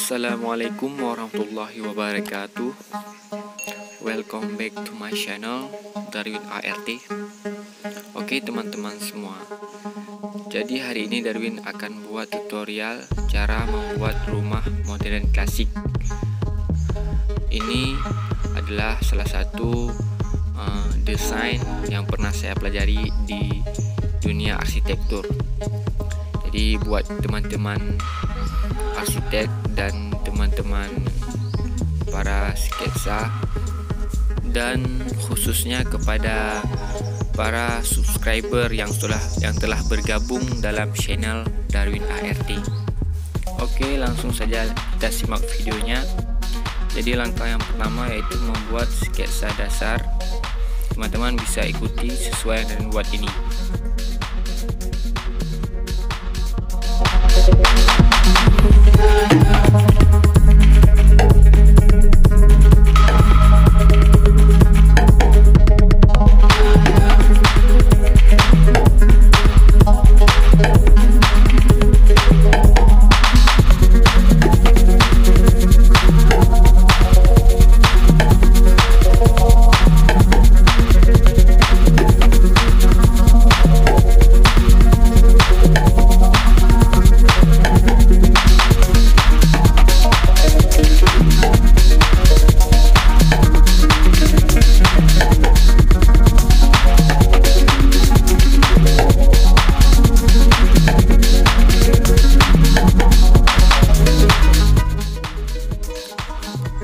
Assalamualaikum warahmatullahi wabarakatuh. Welcome back to my channel Darwin ART. Oke teman-teman semua, jadi hari ini Darwin akan buat tutorial cara membuat rumah modern klasik. Ini adalah salah satu desain yang pernah saya pelajari di dunia arsitektur. Jadi buat teman-teman arsitek dan teman-teman para sketsa, dan khususnya kepada para subscriber yang telah bergabung dalam channel Darwin ART. Oke, langsung saja kita simak videonya. Jadi langkah yang pertama yaitu membuat sketsa dasar. Teman-teman bisa ikuti sesuai yang buat ini.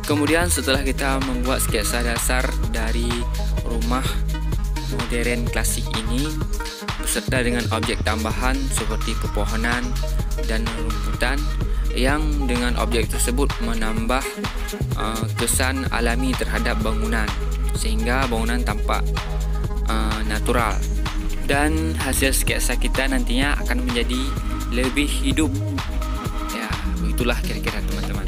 Kemudian setelah kita membuat sketsa dasar dari rumah modern klasik ini beserta dengan objek tambahan seperti pepohonan dan rumputan, yang dengan objek tersebut menambah kesan alami terhadap bangunan sehingga bangunan tampak natural, dan hasil sketsa kita nantinya akan menjadi lebih hidup. Ya, begitulah kira-kira teman-teman.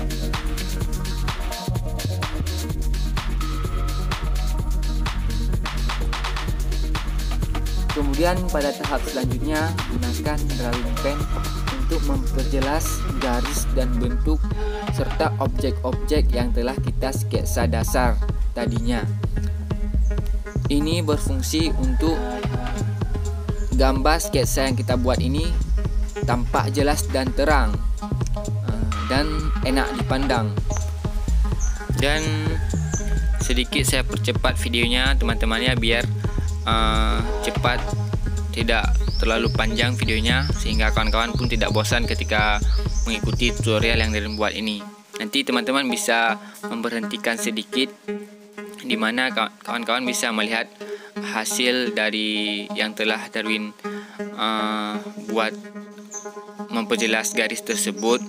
Kemudian pada tahap selanjutnya gunakan drawing pen untuk memperjelas garis dan bentuk serta objek-objek yang telah kita sketsa dasar tadinya. Ini berfungsi untuk gambar sketsa yang kita buat ini tampak jelas dan terang dan enak dipandang. Dan sedikit saya percepat videonya teman-temannya biar cepat, tidak terlalu panjang videonya, sehingga kawan-kawan pun tidak bosan ketika mengikuti tutorial yang Darwin buat ini. Nanti teman-teman bisa memberhentikan sedikit, di mana kawan-kawan bisa melihat hasil dari yang telah Darwin buat memperjelas garis tersebut.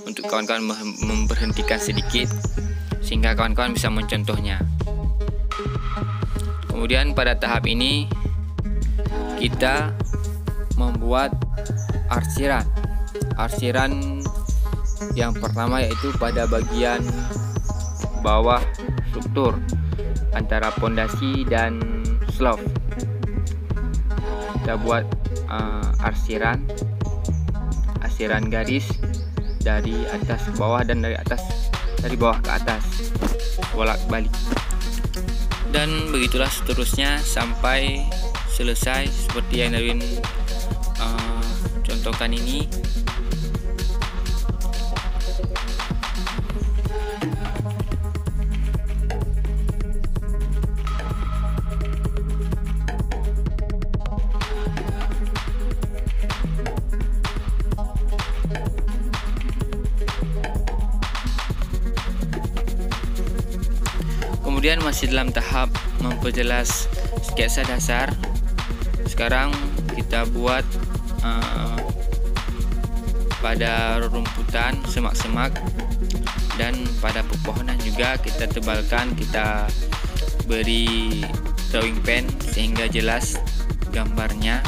Untuk kawan-kawan memberhentikan sedikit sehingga kawan-kawan bisa mencontohnya. Kemudian pada tahap ini kita membuat arsiran. Arsiran yang pertama yaitu pada bagian bawah struktur antara pondasi dan slope. Kita buat arsiran garis dari atas ke bawah dan dari bawah ke atas, bolak-balik. Dan begitulah seterusnya sampai selesai seperti yang Darwin contohkan ini. Kemudian masih dalam tahap memperjelas sketsa dasar. Sekarang kita buat pada rumputan, semak-semak, dan pada pepohonan juga kita tebalkan, kita beri drawing pen sehingga jelas gambarnya.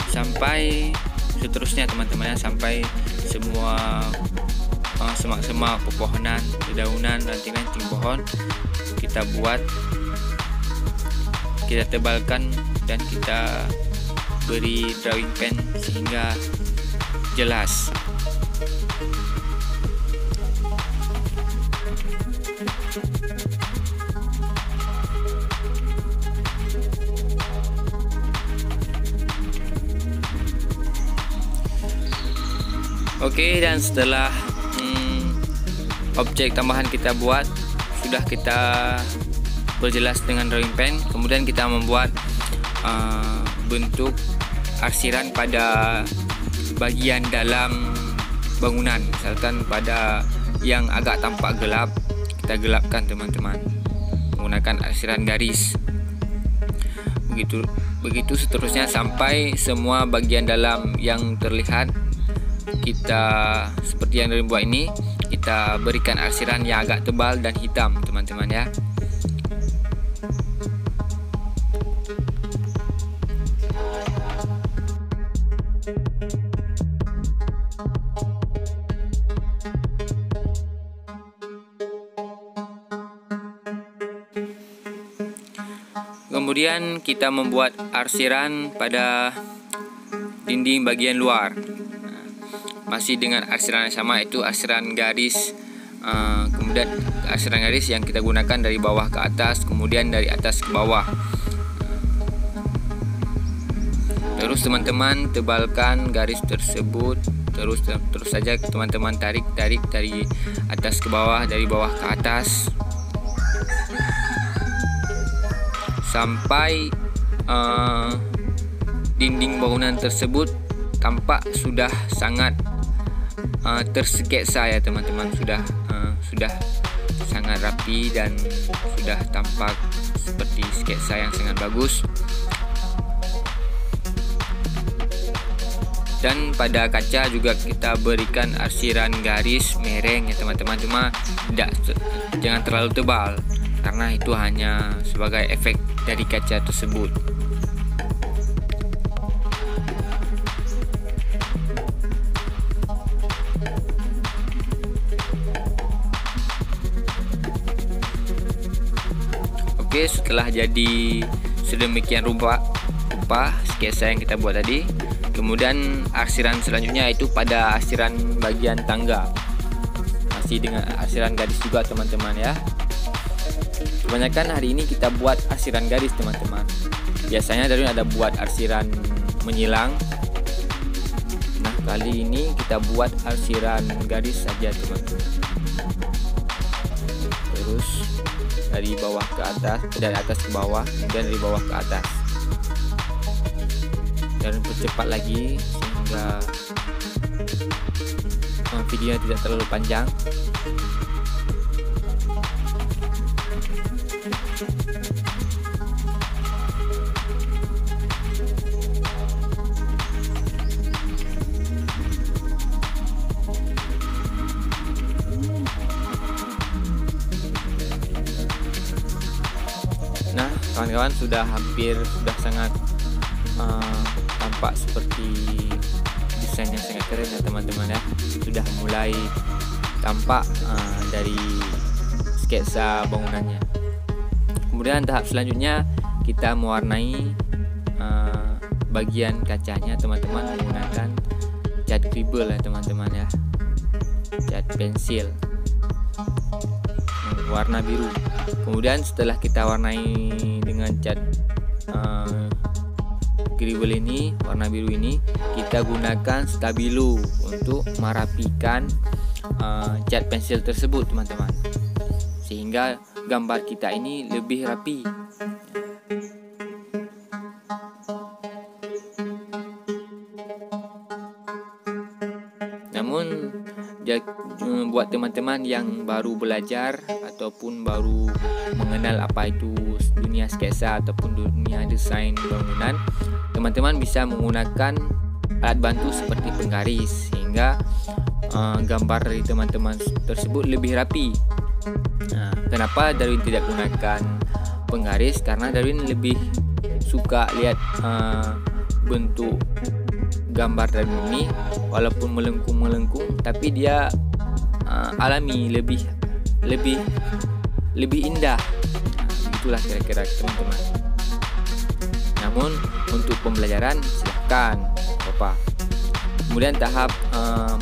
Sampai seterusnya teman-teman, sampai semua semak-semak, pepohonan, dedaunan, ranting-ranting pohon kita buat, kita tebalkan dan kita beri drawing pen sehingga jelas. Oke, dan setelah objek tambahan kita buat, sudah kita perjelas dengan drawing pen, kemudian kita membuat bentuk arsiran pada bagian dalam bangunan. Misalkan pada yang agak tampak gelap, kita gelapkan teman-teman menggunakan arsiran garis. Begitu seterusnya sampai semua bagian dalam yang terlihat kita, seperti yang dibuat ini, kita berikan arsiran yang agak tebal dan hitam teman-teman ya. Kemudian kita membuat arsiran pada dinding bagian luar. Masih dengan arsiran yang sama, yaitu arsiran garis. Kemudian arsiran garis yang kita gunakan dari bawah ke atas, kemudian dari atas ke bawah. Terus teman-teman tebalkan garis tersebut, terus saja teman-teman tarik dari atas ke bawah, dari bawah ke atas, sampai dinding bangunan tersebut tampak sudah sangat tersketsa ya teman-teman, sudah sangat rapi dan sudah tampak seperti sketsa yang sangat bagus. Dan pada kaca juga kita berikan arsiran garis mereng ya teman-teman, cuma jangan terlalu tebal karena itu hanya sebagai efek dari kaca tersebut. Oke, setelah jadi sedemikian rupa sketsa yang kita buat tadi, kemudian arsiran selanjutnya yaitu pada arsiran bagian tangga. Masih dengan arsiran garis juga teman-teman ya. Kebanyakan hari ini kita buat arsiran garis teman-teman. Biasanya Darwin ada buat arsiran menyilang. Nah, kali ini kita buat arsiran garis saja teman-teman. Terus dari bawah ke atas, dari atas ke bawah, kemudian dari bawah ke atas. Dan percepat lagi sehingga videonya tidak terlalu panjang. Nah, kawan-kawan, sudah sangat tampak seperti desain yang sangat keren ya teman-teman ya. Sudah mulai tampak dari sketsa bangunannya. Kemudian tahap selanjutnya kita mewarnai bagian kacanya teman-teman menggunakan cat dribble ya teman-teman ya, cat pensil warna biru. Kemudian setelah kita warnai dengan cat dribble ini, warna biru ini, kita gunakan stabilo untuk merapikan cat pensil tersebut teman-teman, sehingga gambar kita ini lebih rapi. Namun buat teman-teman yang baru belajar ataupun baru mengenal apa itu dunia sketsa ataupun dunia desain bangunan, teman-teman bisa menggunakan alat bantu seperti penggaris sehingga gambar dari teman-teman tersebut lebih rapi. Nah, kenapa Darwin tidak gunakan penggaris? Karena Darwin lebih suka lihat bentuk gambar Darwin ini walaupun melengkung tapi dia alami, lebih indah. Itulah kira-kira teman-teman. Namun untuk pembelajaran silahkan Bapak. Kemudian tahap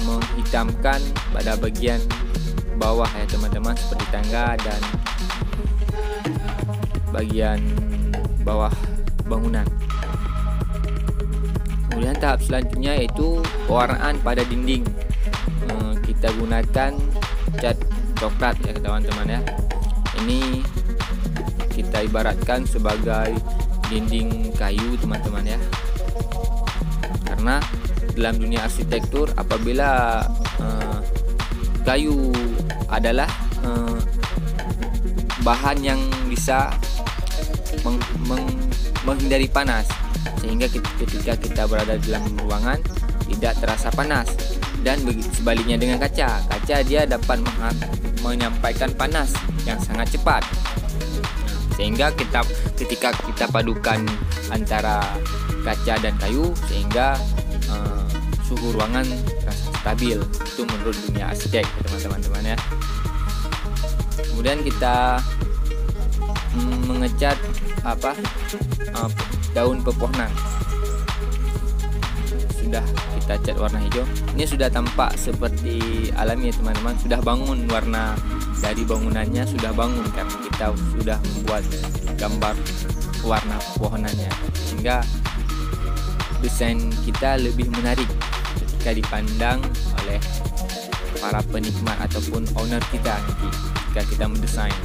menghitamkan pada bagian bawah ya teman-teman, seperti tangga dan bagian bawah bangunan. Kemudian tahap selanjutnya yaitu pewarnaan pada dinding. kita gunakan cat coklat ya teman-teman ya. Ini kita ibaratkan sebagai dinding kayu teman-teman ya. Karena dalam dunia arsitektur apabila kayu adalah bahan yang bisa menghindari panas, sehingga ketika kita berada di dalam ruangan tidak terasa panas. Dan sebaliknya dengan kaca dia dapat menyampaikan panas yang sangat cepat, sehingga ketika kita padukan antara kaca dan kayu, sehingga suhu ruangan terasa stabil. Itu menurut dunia arsitek teman-teman ya. Kemudian kita mengecat daun pepohonan. Sudah kita cat warna hijau. Ini sudah tampak seperti alami ya teman-teman. Sudah bangun warna dari bangunannya, sudah bangun karena kita sudah membuat gambar warna pepohonannya, sehingga desain kita lebih menarik ketika dipandang oleh para penikmat ataupun owner kita nanti ketika kita mendesain.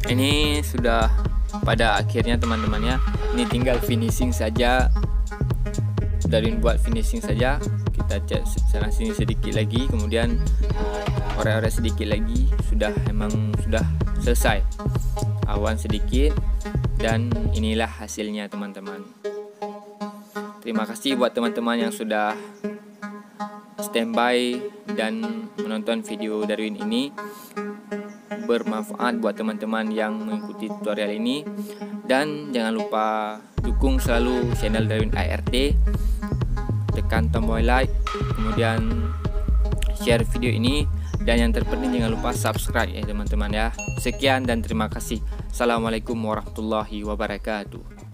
Ini sudah pada akhirnya teman-teman ya. Ini tinggal finishing saja. Dari buat finishing saja, kita cat sana sini sedikit lagi, kemudian orek-orek sedikit lagi, emang sudah selesai. Awan sedikit, dan inilah hasilnya teman-teman. Terima kasih buat teman-teman yang sudah standby dan menonton video Darwin ini. Bermanfaat buat teman-teman yang mengikuti tutorial ini, dan jangan lupa dukung selalu channel Darwin ART, tekan tombol like, kemudian share video ini, dan yang terpenting jangan lupa subscribe ya teman-teman ya. Sekian dan terima kasih. Assalamualaikum warahmatullahi wabarakatuh.